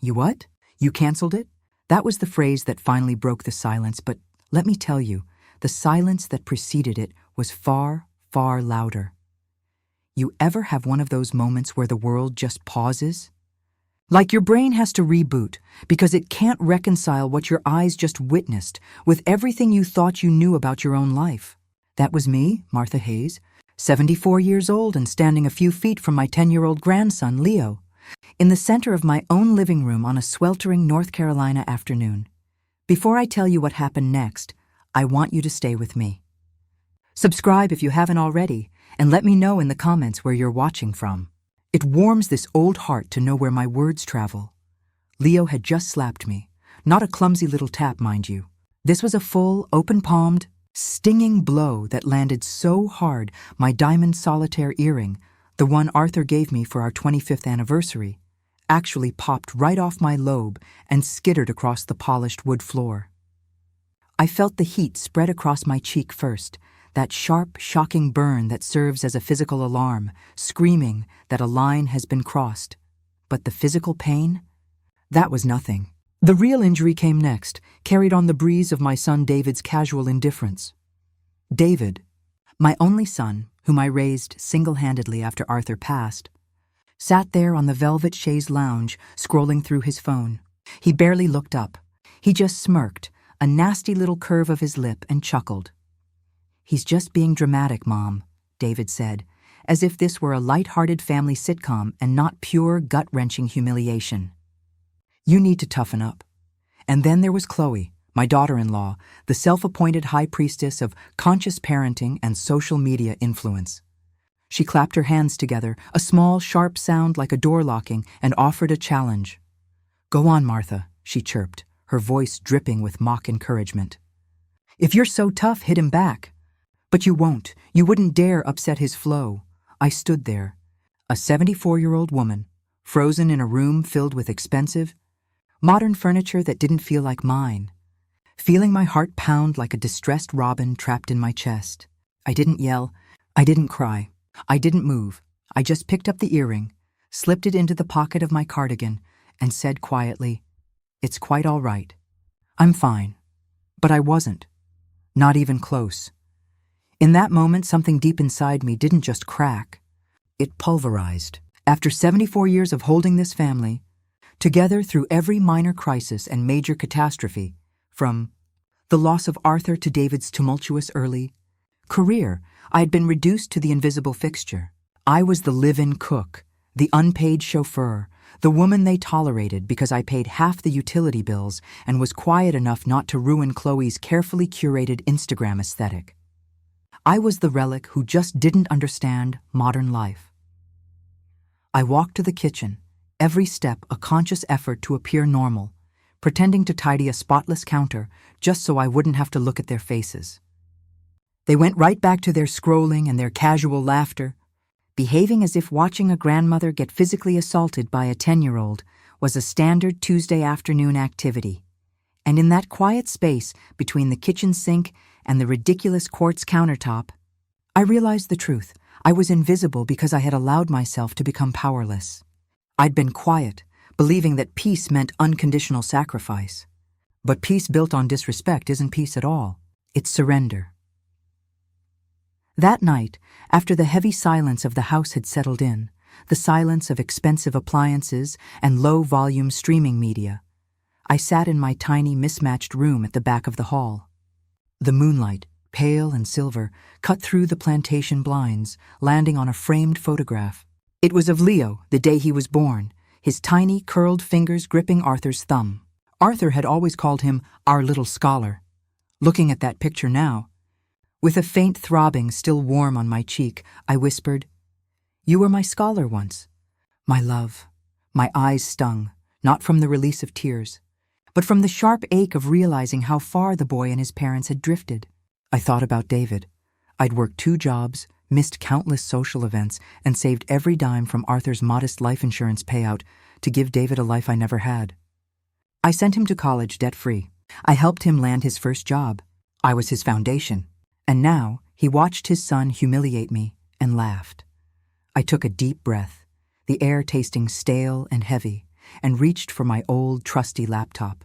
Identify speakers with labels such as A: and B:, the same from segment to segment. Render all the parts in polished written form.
A: You what? You canceled it? That was the phrase that finally broke the silence, but let me tell you, the silence that preceded it was far, far louder. You ever have one of those moments where the world just pauses? Like your brain has to reboot because it can't reconcile what your eyes just witnessed with everything you thought you knew about your own life. That was me, Martha Hayes, 74 years old and standing a few feet from my 10-year-old grandson, Leo, in the center of my own living room on a sweltering North Carolina afternoon. Before I tell you what happened next, I want you to stay with me. Subscribe if you haven't already, and let me know in the comments where you're watching from. It warms this old heart to know where my words travel. Leo had just slapped me. Not a clumsy little tap, mind you. This was a full, open-palmed, stinging blow that landed so hard my diamond solitaire earring, the one Arthur gave me for our 25th anniversary, actually popped right off my lobe and skittered across the polished wood floor. I felt the heat spread across my cheek first, that sharp, shocking burn that serves as a physical alarm, screaming that a line has been crossed. But the physical pain? That was nothing. The real injury came next, carried on the breeze of my son David's casual indifference. David, my only son, whom I raised single-handedly after Arthur passed, sat there on the velvet chaise lounge, scrolling through his phone. He barely looked up. He just smirked, a nasty little curve of his lip, and chuckled. "He's just being dramatic, Mom," David said, as if this were a light-hearted family sitcom and not pure, gut-wrenching humiliation. "You need to toughen up." And then there was Chloe, my daughter-in-law, the self-appointed high priestess of conscious parenting and social media influence. She clapped her hands together, a small, sharp sound like a door locking, and offered a challenge. "Go on, Martha," she chirped, her voice dripping with mock encouragement. "If you're so tough, hit him back." But you won't. You wouldn't dare upset his flow. I stood there, a 74-year-old woman, frozen in a room filled with expensive, modern furniture that didn't feel like mine, feeling my heart pound like a distressed robin trapped in my chest. I didn't yell. I didn't cry. I didn't move. I just picked up the earring, slipped it into the pocket of my cardigan, and said quietly, "It's quite all right. I'm fine." But I wasn't. Not even close. In that moment, something deep inside me didn't just crack. It pulverized. After 74 years of holding this family, together through every minor crisis and major catastrophe, from the loss of Arthur to David's tumultuous early career, I had been reduced to the invisible fixture. I was the live-in cook, the unpaid chauffeur, the woman they tolerated because I paid half the utility bills and was quiet enough not to ruin Chloe's carefully curated Instagram aesthetic. I was the relic who just didn't understand modern life. I walked to the kitchen, every step a conscious effort to appear normal, pretending to tidy a spotless counter just so I wouldn't have to look at their faces. They went right back to their scrolling and their casual laughter, behaving as if watching a grandmother get physically assaulted by a 10-year-old was a standard Tuesday afternoon activity. And in that quiet space between the kitchen sink and the ridiculous quartz countertop, I realized the truth. I was invisible because I had allowed myself to become powerless. I'd been quiet, believing that peace meant unconditional sacrifice. But peace built on disrespect isn't peace at all. It's surrender. That night, after the heavy silence of the house had settled in, the silence of expensive appliances and low-volume streaming media, I sat in my tiny, mismatched room at the back of the hall. The moonlight, pale and silver, cut through the plantation blinds, landing on a framed photograph. It was of Leo, the day he was born, his tiny, curled fingers gripping Arthur's thumb. Arthur had always called him our little scholar. Looking at that picture now, with a faint throbbing still warm on my cheek, I whispered, "You were my scholar once, my love." My eyes stung, not from the release of tears, but from the sharp ache of realizing how far the boy and his parents had drifted. I thought about David. I'd worked 2 jobs, missed countless social events, and saved every dime from Arthur's modest life insurance payout to give David a life I never had. I sent him to college debt-free. I helped him land his first job. I was his foundation. And now he watched his son humiliate me and laughed. I took a deep breath, the air tasting stale and heavy, and reached for my old, trusty laptop.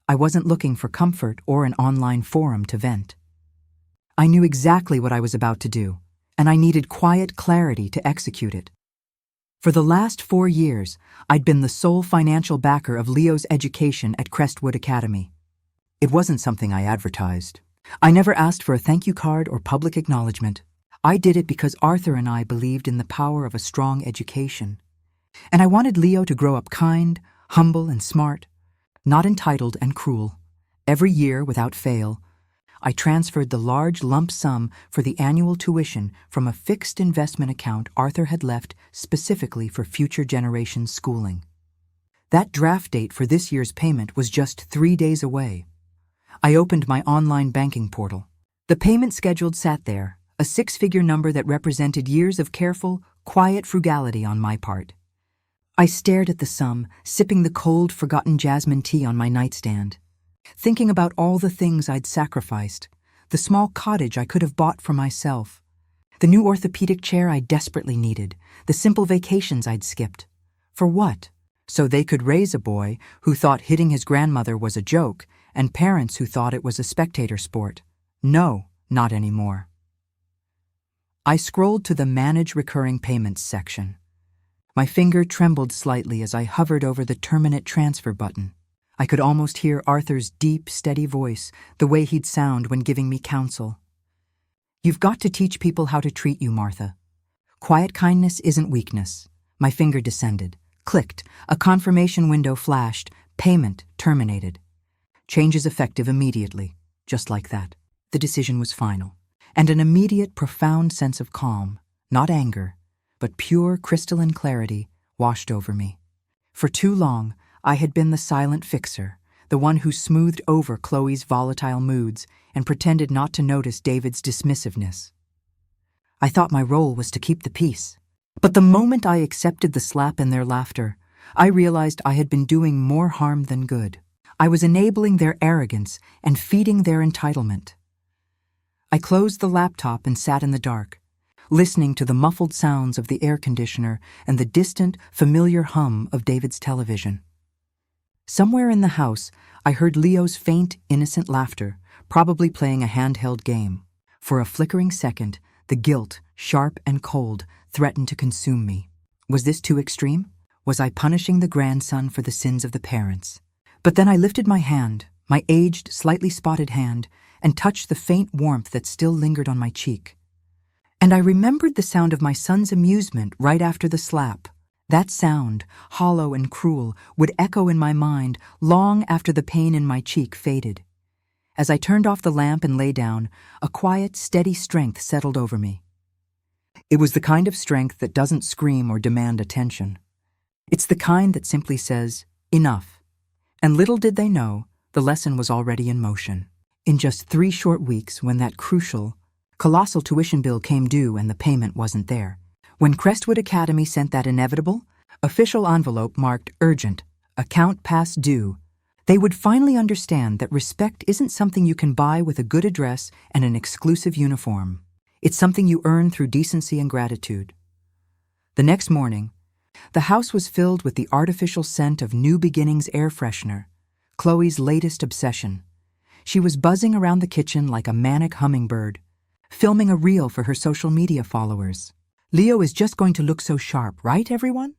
A: I wasn't looking for comfort or an online forum to vent. I knew exactly what I was about to do, and I needed quiet clarity to execute it. For the last 4 years, I'd been the sole financial backer of Leo's education at Crestwood Academy. It wasn't something I advertised. I never asked for a thank you card or public acknowledgement. I did it because Arthur and I believed in the power of a strong education. And I wanted Leo to grow up kind, humble, and smart, not entitled and cruel. Every year, without fail, I transferred the large lump sum for the annual tuition from a fixed investment account Arthur had left specifically for future generations' schooling. That draft date for this year's payment was just 3 days away. I opened my online banking portal. The payment scheduled sat there, a 6-figure number that represented years of careful, quiet frugality on my part. I stared at the sum, sipping the cold, forgotten jasmine tea on my nightstand, thinking about all the things I'd sacrificed, the small cottage I could have bought for myself, the new orthopedic chair I desperately needed, the simple vacations I'd skipped. For what? So they could raise a boy who thought hitting his grandmother was a joke and parents who thought it was a spectator sport. No, not anymore. I scrolled to the Manage Recurring Payments section. My finger trembled slightly as I hovered over the Terminate Transfer button. I could almost hear Arthur's deep, steady voice, the way he'd sound when giving me counsel. You've got to teach people how to treat you, Martha. Quiet kindness isn't weakness. My finger descended, clicked, a confirmation window flashed, payment terminated. Changes effective immediately, just like that. The decision was final, and an immediate, profound sense of calm, not anger, but pure crystalline clarity, washed over me. For too long, I had been the silent fixer, the one who smoothed over Chloe's volatile moods and pretended not to notice David's dismissiveness. I thought my role was to keep the peace. But the moment I accepted the slap and their laughter, I realized I had been doing more harm than good. I was enabling their arrogance and feeding their entitlement. I closed the laptop and sat in the dark, listening to the muffled sounds of the air conditioner and the distant, familiar hum of David's television. Somewhere in the house, I heard Leo's faint, innocent laughter, probably playing a handheld game. For a flickering second, the guilt, sharp and cold, threatened to consume me. Was this too extreme? Was I punishing the grandson for the sins of the parents? But then I lifted my hand, my aged, slightly spotted hand, and touched the faint warmth that still lingered on my cheek. And I remembered the sound of my son's amusement right after the slap. That sound, hollow and cruel, would echo in my mind long after the pain in my cheek faded. As I turned off the lamp and lay down, a quiet, steady strength settled over me. It was the kind of strength that doesn't scream or demand attention. It's the kind that simply says, enough. And little did they know, the lesson was already in motion. In just 3 short weeks, when that crucial, colossal tuition bill came due and the payment wasn't there, when Crestwood Academy sent that inevitable, official envelope marked urgent, account past due, they would finally understand that respect isn't something you can buy with a good address and an exclusive uniform. It's something you earn through decency and gratitude. The next morning, the house was filled with the artificial scent of New Beginnings air freshener, Chloe's latest obsession. She was buzzing around the kitchen like a manic hummingbird, filming a reel for her social media followers. Leo is just going to look so sharp, right, everyone?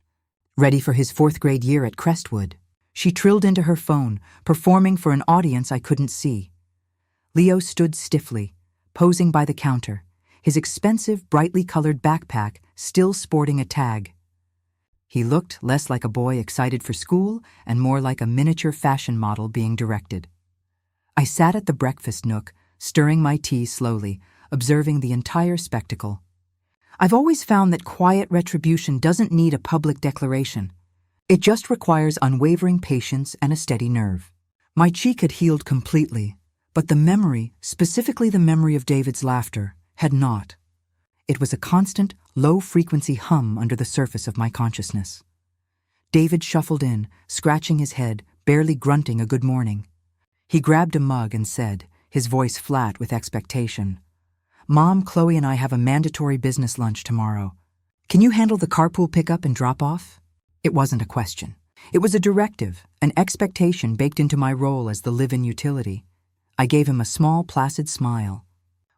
A: Ready for his 4th grade year at Crestwood. She trilled into her phone, performing for an audience I couldn't see. Leo stood stiffly, posing by the counter, his expensive, brightly colored backpack still sporting a tag. He looked less like a boy excited for school and more like a miniature fashion model being directed. I sat at the breakfast nook, stirring my tea slowly, observing the entire spectacle. I've always found that quiet retribution doesn't need a public declaration. It just requires unwavering patience and a steady nerve. My cheek had healed completely, but the memory, specifically the memory of David's laughter, had not. It was a constant, low-frequency hum under the surface of my consciousness. David shuffled in, scratching his head, barely grunting a good morning. He grabbed a mug and said, his voice flat with expectation, "Mom, Chloe, and I have a mandatory business lunch tomorrow. Can you handle the carpool pickup and drop-off?" It wasn't a question. It was a directive, an expectation baked into my role as the live-in utility. I gave him a small, placid smile.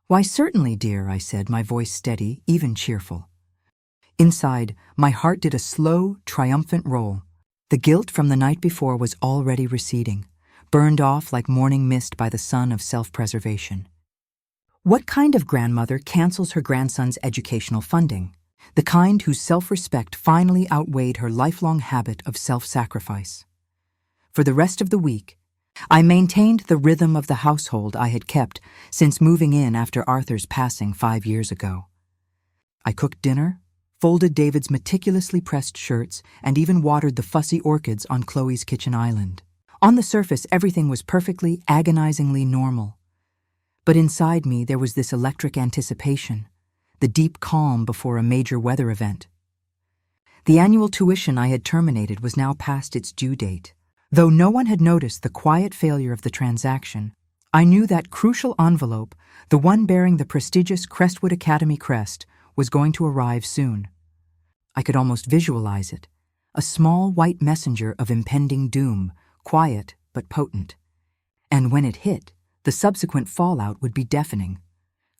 A: "Why, certainly, dear," I said, my voice steady, even cheerful. Inside, my heart did a slow, triumphant roll. The guilt from the night before was already receding, burned off like morning mist by the sun of self-preservation. What kind of grandmother cancels her grandson's educational funding? The kind whose self-respect finally outweighed her lifelong habit of self-sacrifice. For the rest of the week, I maintained the rhythm of the household I had kept since moving in after Arthur's passing 5 years ago. I cooked dinner, folded David's meticulously pressed shirts, and even watered the fussy orchids on Chloe's kitchen island. On the surface, everything was perfectly, agonizingly normal. But inside me there was this electric anticipation, the deep calm before a major weather event. The annual tuition I had terminated was now past its due date. Though no one had noticed the quiet failure of the transaction, I knew that crucial envelope, the one bearing the prestigious Crestwood Academy crest, was going to arrive soon. I could almost visualize it, a small white messenger of impending doom, quiet but potent. And when it hit, the subsequent fallout would be deafening.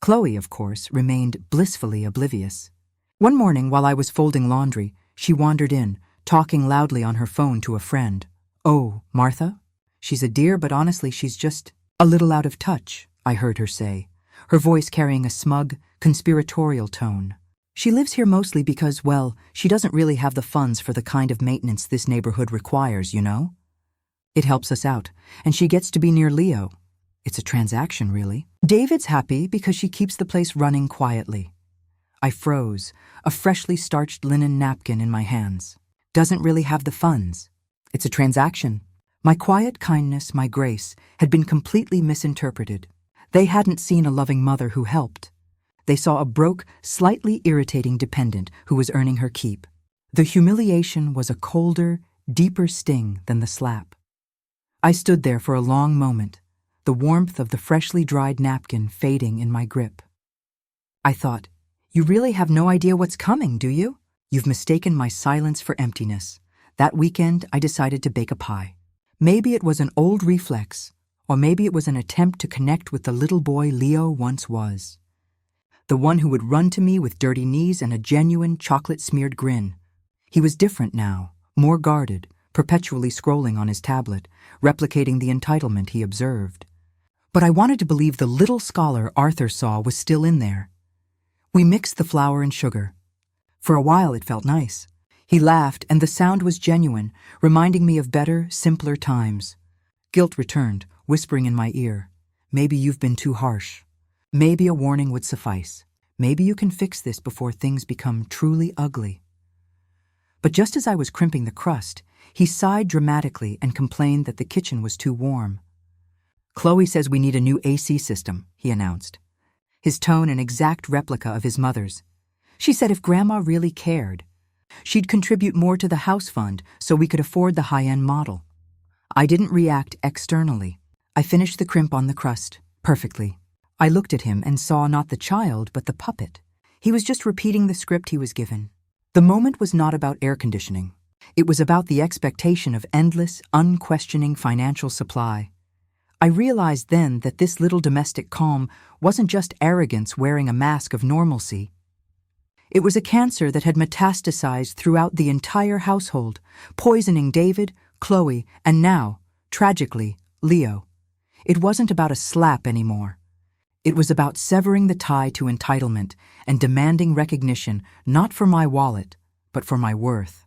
A: Chloe, of course, remained blissfully oblivious. One morning, while I was folding laundry, she wandered in, talking loudly on her phone to a friend. "Oh, Martha? She's a dear, but honestly, she's just a little out of touch," I heard her say, her voice carrying a smug, conspiratorial tone. "She lives here mostly because, well, she doesn't really have the funds for the kind of maintenance this neighborhood requires, you know? It helps us out, and she gets to be near Leo. It's a transaction, really. David's happy because she keeps the place running quietly." I froze, a freshly starched linen napkin in my hands. "Doesn't really have the funds. It's a transaction." My quiet kindness, my grace, had been completely misinterpreted. They hadn't seen a loving mother who helped. They saw a broke, slightly irritating dependent who was earning her keep. The humiliation was a colder, deeper sting than the slap. I stood there for a long moment, the warmth of the freshly dried napkin fading in my grip. I thought, "You really have no idea what's coming, do you? You've mistaken my silence for emptiness." That weekend, I decided to bake a pie. Maybe it was an old reflex, or maybe it was an attempt to connect with the little boy Leo once was. The one who would run to me with dirty knees and a genuine chocolate-smeared grin. He was different now, more guarded, perpetually scrolling on his tablet, replicating the entitlement he observed. But I wanted to believe the little scholar Arthur saw was still in there. We mixed the flour and sugar. For a while it felt nice. He laughed, and the sound was genuine, reminding me of better, simpler times. Guilt returned, whispering in my ear, "Maybe you've been too harsh. Maybe a warning would suffice. Maybe you can fix this before things become truly ugly." But just as I was crimping the crust, he sighed dramatically and complained that the kitchen was too warm. "Chloe says we need a new AC system," he announced, his tone an exact replica of his mother's. "She said if Grandma really cared, she'd contribute more to the house fund so we could afford the high-end model." I didn't react externally. I finished the crimp on the crust, perfectly. I looked at him and saw not the child, but the puppet. He was just repeating the script he was given. The moment was not about air conditioning. It was about the expectation of endless, unquestioning financial supply. I realized then that this little domestic calm wasn't just arrogance wearing a mask of normalcy. It was a cancer that had metastasized throughout the entire household, poisoning David, Chloe, and now, tragically, Leo. It wasn't about a slap anymore. It was about severing the tie to entitlement and demanding recognition not for my wallet, but for my worth.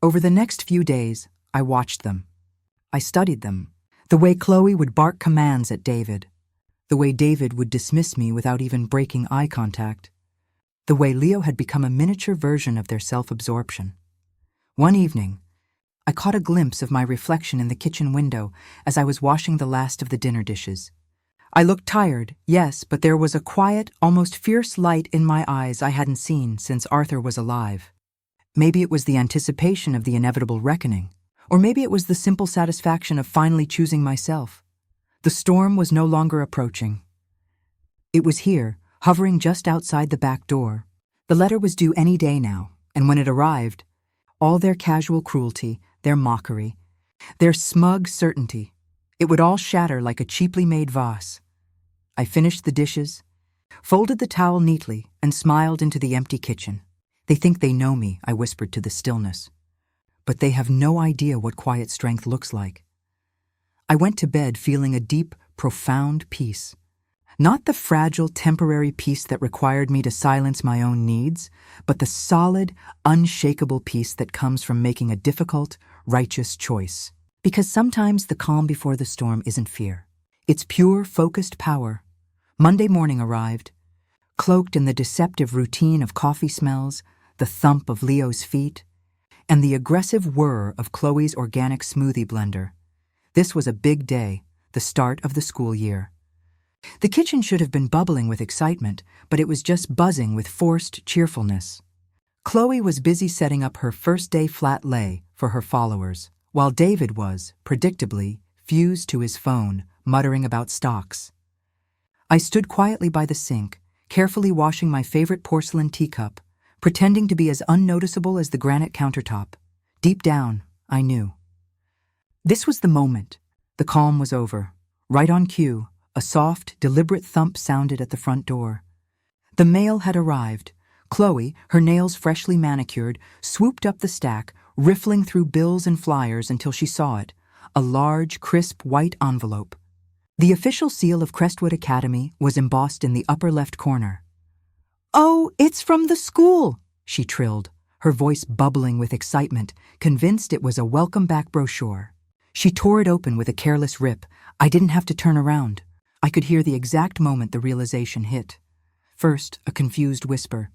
A: Over the next few days, I watched them. I studied them. The way Chloe would bark commands at David. The way David would dismiss me without even breaking eye contact. The way Leo had become a miniature version of their self-absorption. One evening, I caught a glimpse of my reflection in the kitchen window as I was washing the last of the dinner dishes. I looked tired, yes, but there was a quiet, almost fierce light in my eyes I hadn't seen since Arthur was alive. Maybe it was the anticipation of the inevitable reckoning, or maybe it was the simple satisfaction of finally choosing myself. The storm was no longer approaching. It was here, hovering just outside the back door. The letter was due any day now, and when it arrived, all their casual cruelty, their mockery, their smug certainty. It would all shatter like a cheaply made vase. I finished the dishes, folded the towel neatly, and smiled into the empty kitchen. They think they know me, I whispered to the stillness. But they have no idea what quiet strength looks like. I went to bed feeling a deep, profound peace. Not the fragile, temporary peace that required me to silence my own needs, but the solid, unshakable peace that comes from making a difficult, righteous choice. Because sometimes the calm before the storm isn't fear. It's pure, focused power. Monday morning arrived, cloaked in the deceptive routine of coffee smells, the thump of Leo's feet, and the aggressive whir of Chloe's organic smoothie blender. This was a big day, the start of the school year. The kitchen should have been bubbling with excitement, but it was just buzzing with forced cheerfulness. Chloe was busy setting up her first-day flat lay for her followers, while David was, predictably, fused to his phone, muttering about stocks. I stood quietly by the sink, carefully washing my favorite porcelain teacup, pretending to be as unnoticeable as the granite countertop. Deep down, I knew. This was the moment. The calm was over. Right on cue, a soft, deliberate thump sounded at the front door. The mail had arrived. Chloe, her nails freshly manicured, swooped up the stack, riffling through bills and flyers until she saw it, a large, crisp white envelope. The official seal of Crestwood Academy was embossed in the upper left corner. "Oh, it's from the school," she trilled, her voice bubbling with excitement, convinced it was a welcome-back brochure. She tore it open with a careless rip. I didn't have to turn around. I could hear the exact moment the realization hit. First, a confused whisper.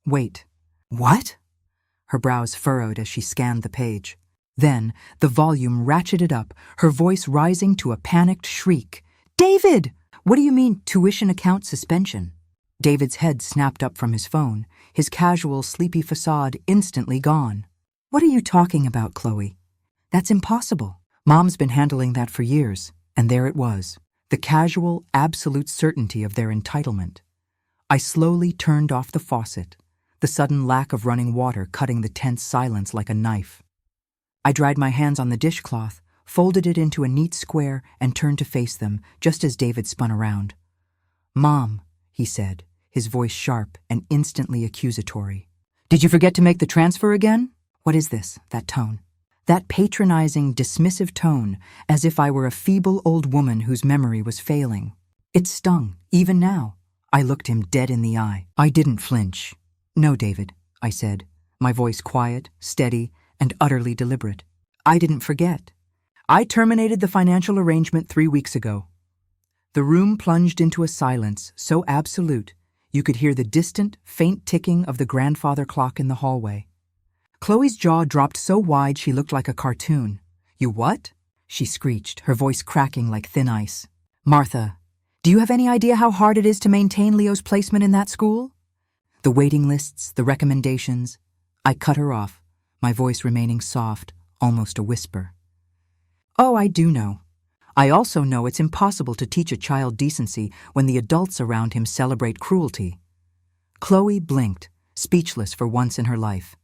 A: "Wait, what?" Her brows furrowed as she scanned the page. Then, the volume ratcheted up, her voice rising to a panicked shriek. "David! What do you mean, tuition account suspension?" David's head snapped up from his phone, his casual, sleepy facade instantly gone. "What are you talking about, Chloe? That's impossible. Mom's been handling that for years." And there it was, the casual, absolute certainty of their entitlement. I slowly turned off the faucet, the sudden lack of running water cutting the tense silence like a knife. I dried my hands on the dishcloth, folded it into a neat square, and turned to face them, just as David spun around. "Mom," he said, his voice sharp and instantly accusatory. "Did you forget to make the transfer again? What is this, that tone? That patronizing, dismissive tone, as if I were a feeble old woman whose memory was failing. It stung, even now. I looked him dead in the eye. I didn't flinch. "No, David," I said, my voice quiet, steady, and utterly deliberate. "I didn't forget. I terminated the financial arrangement 3 weeks ago." The room plunged into a silence so absolute, you could hear the distant, faint ticking of the grandfather clock in the hallway. Chloe's jaw dropped so wide she looked like a cartoon. "You what?" she screeched, her voice cracking like thin ice. "Martha, do you have any idea how hard it is to maintain Leo's placement in that school? The waiting lists, the recommendations." I cut her off, my voice remaining soft, almost a whisper. "Oh, I do know. I also know it's impossible to teach a child decency when the adults around him celebrate cruelty." Chloe blinked, speechless for once in her life.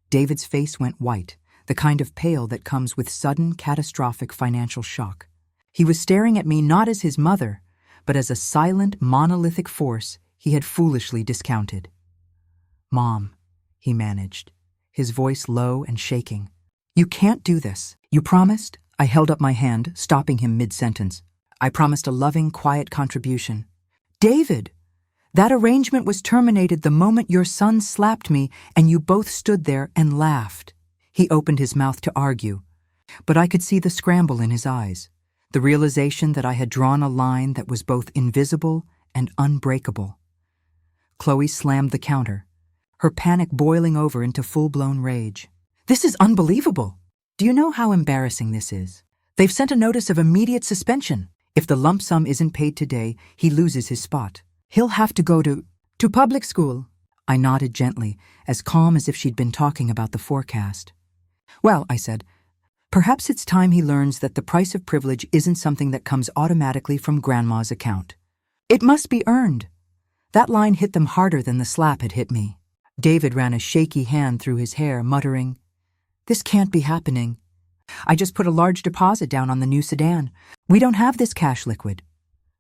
A: David's face went white, the kind of pale that comes with sudden, catastrophic financial shock. He was staring at me not as his mother, but as a silent, monolithic force he had foolishly discounted. "Mom," he managed, his voice low and shaking. "You can't do this. You promised?" I held up my hand, stopping him mid-sentence. "I promised a loving, quiet contribution." "David! That arrangement was terminated the moment your son slapped me and you both stood there and laughed." He opened his mouth to argue, but I could see the scramble in his eyes, the realization that I had drawn a line that was both invisible and unbreakable. Chloe slammed the counter, her panic boiling over into full-blown rage. "This is unbelievable. Do you know how embarrassing this is? They've sent a notice of immediate suspension. If the lump sum isn't paid today, he loses his spot. He'll have to go to public school." I nodded gently, as calm as if she'd been talking about the forecast. "Well," I said, "perhaps it's time he learns that the price of privilege isn't something that comes automatically from Grandma's account. It must be earned." That line hit them harder than the slap had hit me. David ran a shaky hand through his hair, muttering, This can't be happening. I just put a large deposit down on the new sedan. We don't have this cash liquid.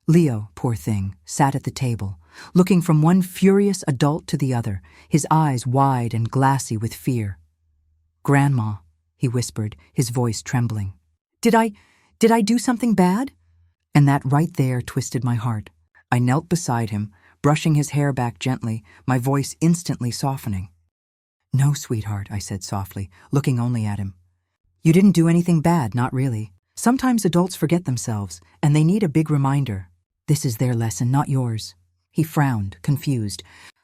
A: Leo, poor thing, sat at the table, looking from one furious adult to the other, his eyes wide and glassy with fear. "Grandma," he whispered, his voice trembling. Did I do something bad?" And that right there twisted my heart. I knelt beside him, brushing his hair back gently, my voice instantly softening. "No, sweetheart," I said softly, looking only at him. "You didn't do anything bad, not really. Sometimes adults forget themselves, and they need a big reminder. This is their lesson, not yours." He frowned, confused.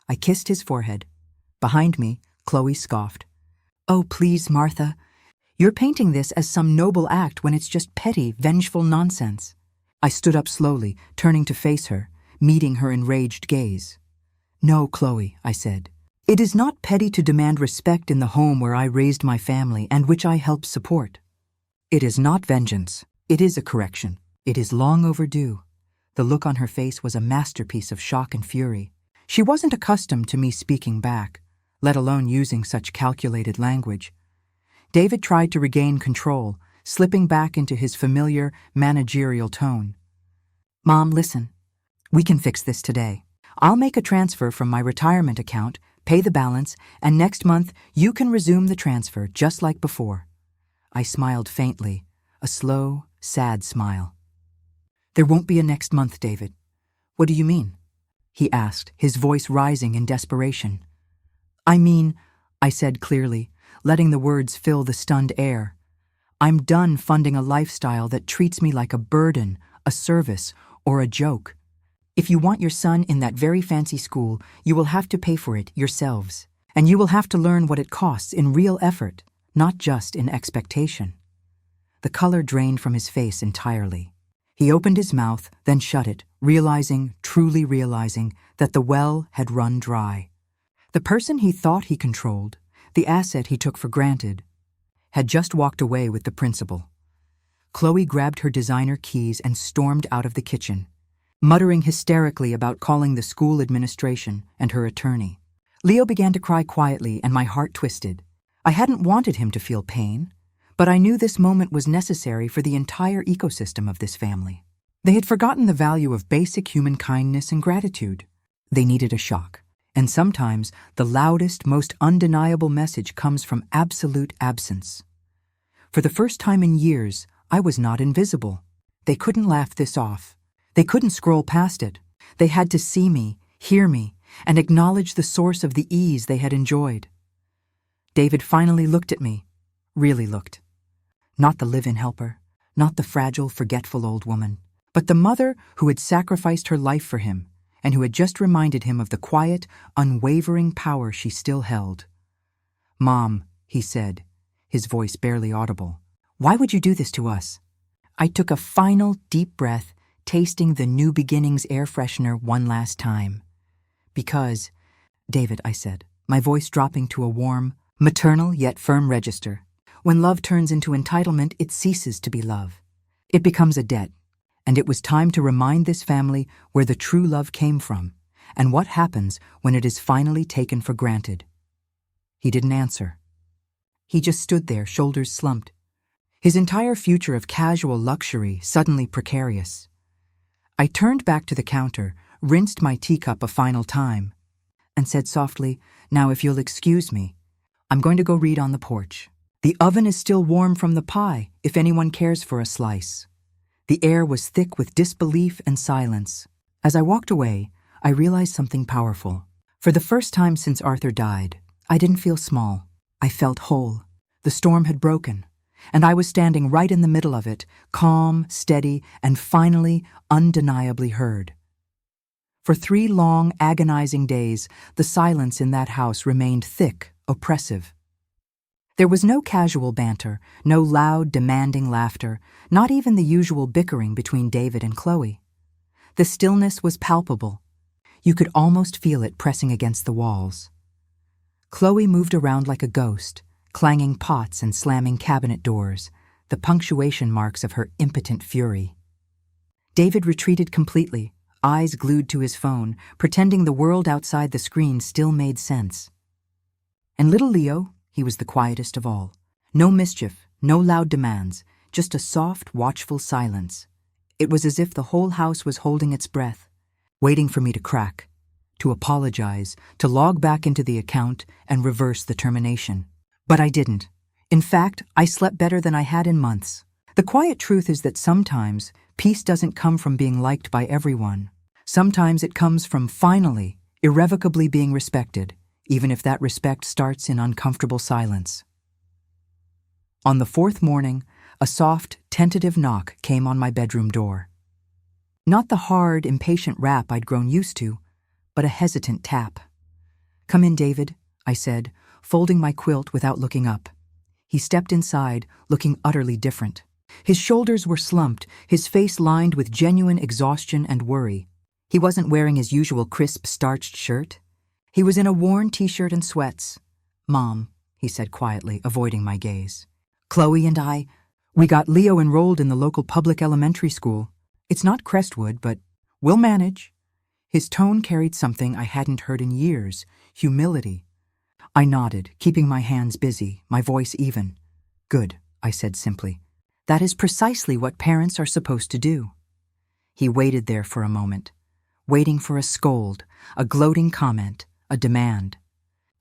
A: I kissed his forehead. Behind me, Chloe scoffed. "Oh, please, Martha. You're painting this as some noble act when it's just petty, vengeful nonsense." I stood up slowly, turning to face her, meeting her enraged gaze. "No, Chloe," I said. "It is not petty to demand respect in the home where I raised my family and which I helped support. It is not vengeance. It is a correction. It is long overdue." The look on her face was a masterpiece of shock and fury. She wasn't accustomed to me speaking back, let alone using such calculated language. David tried to regain control, slipping back into his familiar, managerial tone. "Mom, listen. We can fix this today. I'll make a transfer from my retirement account, pay the balance, and next month you can resume the transfer just like before." I smiled faintly, a slow, sad smile. "There won't be a next month, David." "What do you mean?" he asked, his voice rising in desperation. "I mean," I said clearly, letting the words fill the stunned air, "I'm done funding a lifestyle that treats me like a burden, a service, or a joke. If you want your son in that very fancy school, you will have to pay for it yourselves, and you will have to learn what it costs in real effort, not just in expectation." The color drained from his face entirely. He opened his mouth, then shut it, truly realizing, that the well had run dry. The person he thought he controlled, the asset he took for granted, had just walked away with the principal. Chloe grabbed her designer keys and stormed out of the kitchen, muttering hysterically about calling the school administration and her attorney. Leo began to cry quietly, and my heart twisted. I hadn't wanted him to feel pain, but I knew this moment was necessary for the entire ecosystem of this family. They had forgotten the value of basic human kindness and gratitude. They needed a shock. And sometimes the loudest, most undeniable message comes from absolute absence. For the first time in years, I was not invisible. They couldn't laugh this off. They couldn't scroll past it. They had to see me, hear me, and acknowledge the source of the ease they had enjoyed. David finally looked at me, really looked. Not the live-in helper, not the fragile, forgetful old woman, but the mother who had sacrificed her life for him, and who had just reminded him of the quiet, unwavering power she still held. "Mom," he said, his voice barely audible, "why would you do this to us?" I took a final deep breath, tasting the New Beginnings air freshener one last time. "Because, David," I said, my voice dropping to a warm, maternal yet firm register, "when love turns into entitlement, it ceases to be love. It becomes a debt. And it was time to remind this family where the true love came from, and what happens when it is finally taken for granted." He didn't answer. He just stood there, shoulders slumped, his entire future of casual luxury suddenly precarious. I turned back to the counter, rinsed my teacup a final time, and said softly, "Now if you'll excuse me, I'm going to go read on the porch. The oven is still warm from the pie, if anyone cares for a slice." The air was thick with disbelief and silence. As I walked away, I realized something powerful. For the first time since Arthur died, I didn't feel small. I felt whole. The storm had broken, and I was standing right in the middle of it, calm, steady, and finally, undeniably heard. For 3 long, agonizing days, the silence in that house remained thick, oppressive. There was no casual banter, no loud, demanding laughter, not even the usual bickering between David and Chloe. The stillness was palpable. You could almost feel it pressing against the walls. Chloe moved around like a ghost, clanging pots and slamming cabinet doors, the punctuation marks of her impotent fury. David retreated completely, eyes glued to his phone, pretending the world outside the screen still made sense. And little Leo, he was the quietest of all. No mischief, no loud demands, just a soft, watchful silence. It was as if the whole house was holding its breath, waiting for me to crack, to apologize, to log back into the account and reverse the termination. But I didn't. In fact, I slept better than I had in months. The quiet truth is that sometimes peace doesn't come from being liked by everyone. Sometimes it comes from finally, irrevocably being respected, even if that respect starts in uncomfortable silence. On the fourth morning, a soft, tentative knock came on my bedroom door. Not the hard, impatient rap I'd grown used to, but a hesitant tap. "Come in, David," I said, folding my quilt without looking up. He stepped inside, looking utterly different. His shoulders were slumped, his face lined with genuine exhaustion and worry. He wasn't wearing his usual crisp, starched shirt. He was in a worn t-shirt and sweats. "Mom," he said quietly, avoiding my gaze. "Chloe and we got Leo enrolled in the local public elementary school. It's not Crestwood, but we'll manage." His tone carried something I hadn't heard in years, humility. I nodded, keeping my hands busy, my voice even. "Good," I said simply. "That is precisely what parents are supposed to do." He waited there for a moment, waiting for a scold, a gloating comment, a demand.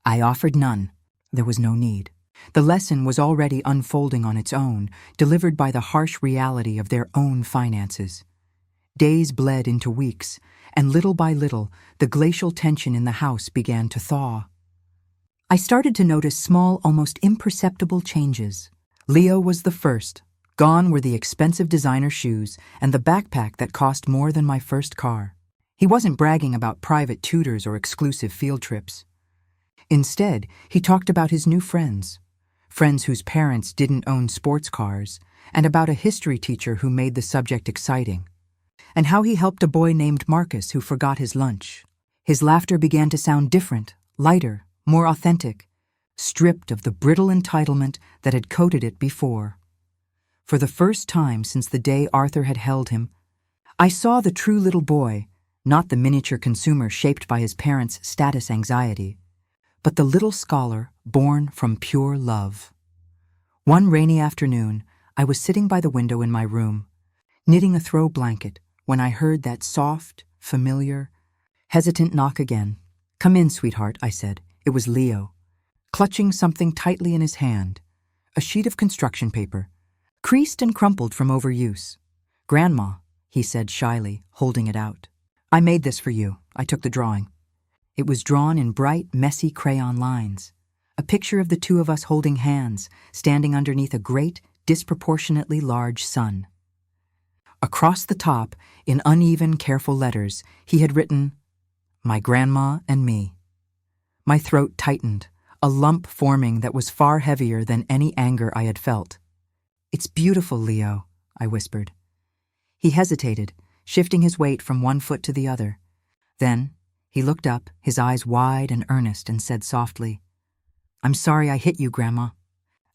A: I offered none. There was no need. The lesson was already unfolding on its own, delivered by the harsh reality of their own finances. Days bled into weeks, and little by little, the glacial tension in the house began to thaw. I started to notice small, almost imperceptible changes. Leo was the first. Gone were the expensive designer shoes and the backpack that cost more than my first car. He wasn't bragging about private tutors or exclusive field trips. Instead, he talked about his new friends whose parents didn't own sports cars, and about a history teacher who made the subject exciting, and how he helped a boy named Marcus who forgot his lunch. His laughter began to sound different, lighter, more authentic, stripped of the brittle entitlement that had coated it before. For the first time since the day Arthur had held him, I saw the true little boy, not the miniature consumer shaped by his parents' status anxiety, but the little scholar born from pure love. One rainy afternoon, I was sitting by the window in my room, knitting a throw blanket, when I heard that soft, familiar, hesitant knock again. "Come in, sweetheart," I said. It was Leo, clutching something tightly in his hand, a sheet of construction paper, creased and crumpled from overuse. "Grandma," he said shyly, holding it out. "I made this for you." I took the drawing. It was drawn in bright, messy crayon lines, a picture of the two of us holding hands, standing underneath a great, disproportionately large sun. Across the top, in uneven, careful letters, he had written, "My grandma and me." My throat tightened, a lump forming that was far heavier than any anger I had felt. "It's beautiful, Leo," I whispered. He hesitated, shifting his weight from one foot to the other. Then he looked up, his eyes wide and earnest, and said softly, "I'm sorry I hit you, Grandma."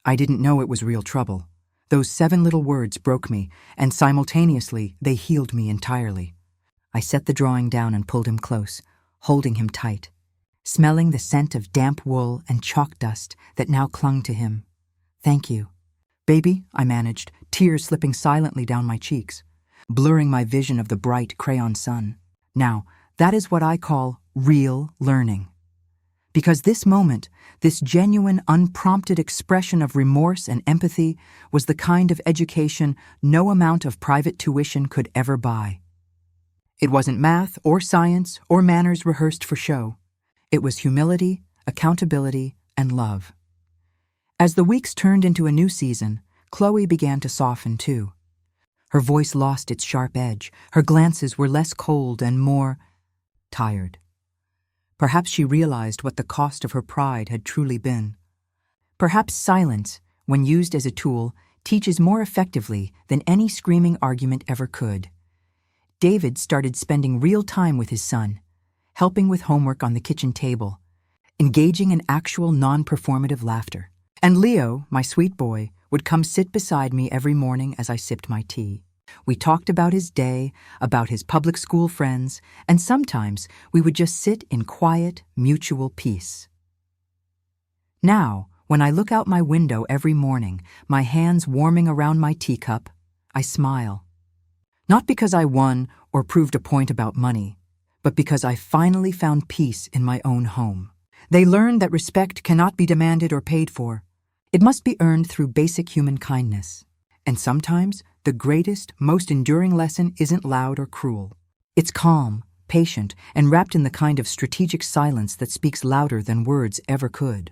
A: I didn't know it was real trouble. Those 7 little words broke me, and simultaneously they healed me entirely. I set the drawing down and pulled him close, holding him tight, smelling the scent of damp wool and chalk dust that now clung to him. "Thank you." "Baby," I managed, tears slipping silently down my cheeks, blurring my vision of the bright crayon sun. "Now, that is what I call real learning. Because this moment, this genuine, unprompted expression of remorse and empathy was the kind of education no amount of private tuition could ever buy. It wasn't math or science or manners rehearsed for show. It was humility, accountability, and love. As the weeks turned into a new season, Chloe began to soften too. Her voice lost its sharp edge, her glances were less cold and more tired. Perhaps she realized what the cost of her pride had truly been. Perhaps silence, when used as a tool, teaches more effectively than any screaming argument ever could. David started spending real time with his son, helping with homework on the kitchen table, engaging in actual non-performative laughter. And Leo, my sweet boy, would come sit beside me every morning as I sipped my tea. We talked about his day, about his public school friends, and sometimes we would just sit in quiet, mutual peace. Now, When I look out my window every morning, my hands warming around my teacup, I smile. Not because I won or proved a point about money, but because I finally found peace in my own home. They learned that respect cannot be demanded or paid for. It must be earned through basic human kindness. And sometimes, the greatest, most enduring lesson isn't loud or cruel. It's calm, patient, and wrapped in the kind of strategic silence that speaks louder than words ever could.